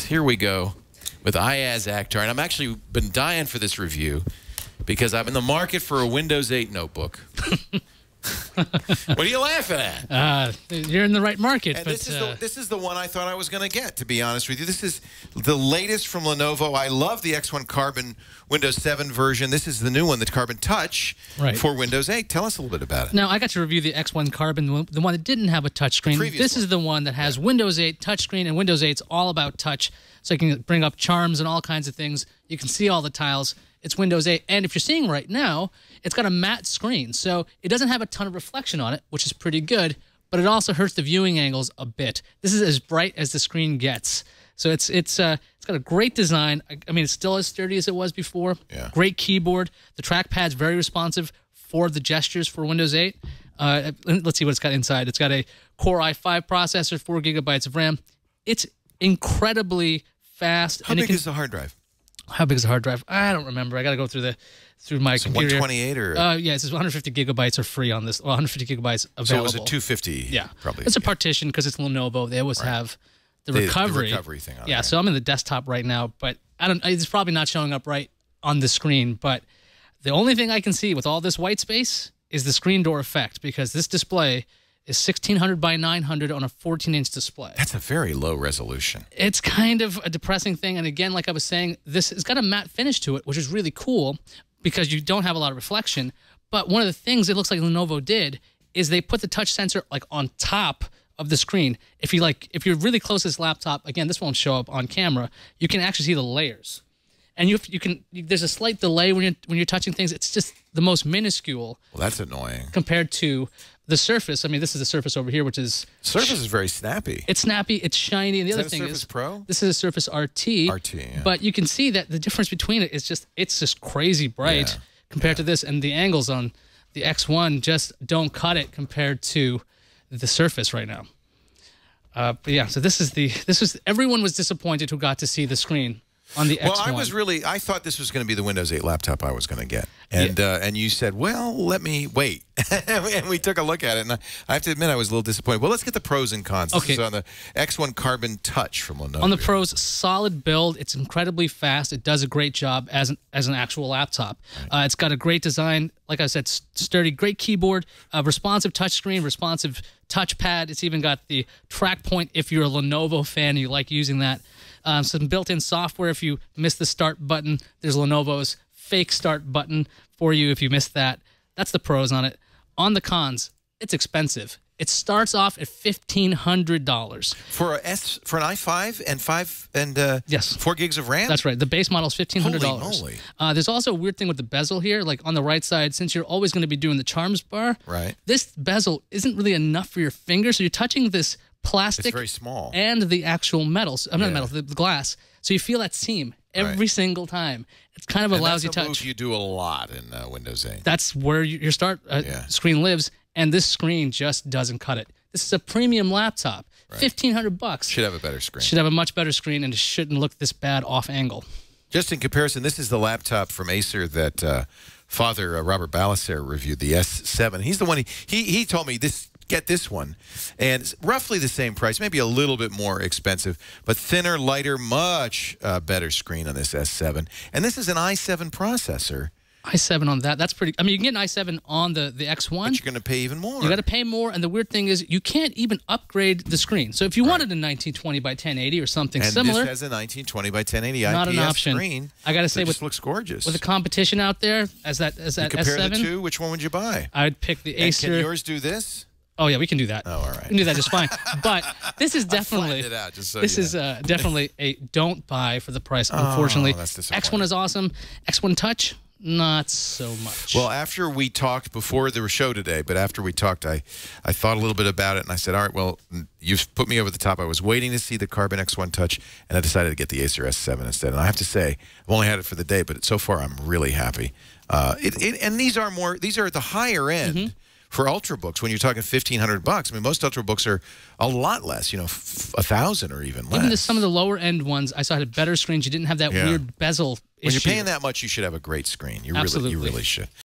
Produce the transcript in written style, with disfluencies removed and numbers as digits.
Here we go with Iyaz Akhtar. And I'm actually been dying for this review because I'm in the market for a Windows 8 notebook. What are you laughing at? You're in the right market. And but, this is the one I thought I was going to get, to be honest with you. This is the latest from Lenovo. I love the X1 Carbon Windows 7 version. This is the new one, the Carbon Touch for Windows 8. Tell us a little bit about it. Now, I got to review the X1 Carbon, the one that didn't have a touchscreen. This is the one that has Windows 8 touchscreen, and Windows 8's all about touch, so you can bring up charms and all kinds of things. You can see all the tiles. It's Windows 8, and if you're seeing right now, it's got a matte screen, so it doesn't have a ton of reflection on it, which is pretty good, but it also hurts the viewing angles a bit. This is as bright as the screen gets, so it's got a great design. I mean, it's still as sturdy as it was before. Yeah. Great keyboard. The trackpad's very responsive for the gestures for Windows 8. Let's see what it's got inside. It's got a Core i5 processor, 4 gigabytes of RAM. It's incredibly fast. How big is the hard drive? How big is the hard drive? I don't remember. I got to go through my computer. 128 or? Yeah, it says 150 gigabytes are free on this. Well, 150 gigabytes available. So it was a 250? Yeah. Probably. It's a partition because it's Lenovo. They always have the recovery thing on Yeah, so I'm in the desktop right now, but it's probably not showing up right on the screen, but the only thing I can see with all this white space is the screen door effect, because this display is 1600 by 900 on a 14-inch display. That's a very low resolution. It's kind of a depressing thing. And again, like I was saying, this has got a matte finish to it, which is really cool because you don't have a lot of reflection. But one of the things it looks like Lenovo did is they put the touch sensor like on top of the screen. If you're really close to this laptop, again, this won't show up on camera, you can actually see the layers. And there's a slight delay when you're touching things. It's just the most minuscule. Well, that's annoying. Compared to the Surface. I mean, this is the Surface over here, which is... Surface is very snappy. It's snappy. It's shiny. And the other thing is... Surface Pro? This is a Surface RT. Yeah. But you can see that the difference between it is it's just crazy bright compared to this. And the angles on the X1 just don't cut it compared to the Surface right now. But yeah, so everyone was disappointed who got to see the screen on the X1. Well, I thought this was going to be the Windows 8 laptop I was going to get. And and you said, well, let me wait. And we took a look at it, and I have to admit I was a little disappointed. Well, let's get the pros and cons. Okay. This is on the X1 Carbon Touch from Lenovo. On the pros, solid build. It's incredibly fast. It does a great job as an actual laptop. Right. It's got a great design. Like I said, sturdy, great keyboard, responsive touchscreen, responsive touchpad. It's even got the track point if you're a Lenovo fan and you like using that. Some built-in software. If you miss the start button, there's Lenovo's fake start button for you if you missed that. That's the pros on it. On the cons, it's expensive. It starts off at $1,500 for an i5 and yes, 4 gigs of RAM. That's right. The base model is $1,500. Holy moly. There's also a weird thing with the bezel here, like on the right side. Since you're always going to be doing the charms bar, right? This bezel isn't really enough for your finger, so you're touching this plastic. It's very small. And the actual metals. I'm not metal, the glass. So you feel that seam every single time. It's kind of a lousy touch. That's a move you do a lot in Windows 8. That's where your start screen lives, and this screen just doesn't cut it. This is a premium laptop. Right. $1,500. Should have a better screen. Should have a much better screen, and it shouldn't look this bad off angle. Just in comparison, this is the laptop from Acer that Father Robert Ballester reviewed, the S7. He's the one, he told me get this one, and it's roughly the same price, maybe a little bit more expensive, but thinner, lighter, much better screen on this S7. And this is an i7 processor. i7 on that. That's pretty. I mean, you can get an i7 on the X1. But you're going to pay even more. You got to pay more, and the weird thing is you can't even upgrade the screen. So if you wanted a 1920 by 1080 or something similar, this has a 1920 by 1080 not IPS an option. Screen. I got to say, it looks gorgeous. With the competition out there, as that compare S7, the two, which one would you buy? I'd pick the Acer. And can yours do this? Oh yeah, we can do that. Oh, all right. We can do that just fine. But this is definitely definitely a don't buy for the price. Unfortunately, that's disappointing. X1 is awesome. X1 Touch, not so much. Well, after we talked before the show today, but after we talked, I thought a little bit about it, and I said, all right, well, you've put me over the top. I was waiting to see the Carbon X1 Touch, and I decided to get the Acer S7 instead. And I have to say, I've only had it for the day, but so far I'm really happy. And these are at the higher end. For Ultrabooks, when you're talking $1,500, I mean, most Ultrabooks are a lot less, you know, 1,000 or even less. Even some of the lower end ones, I saw had better screens. You didn't have that weird bezel issue. When you're paying that much, you should have a great screen. You really should.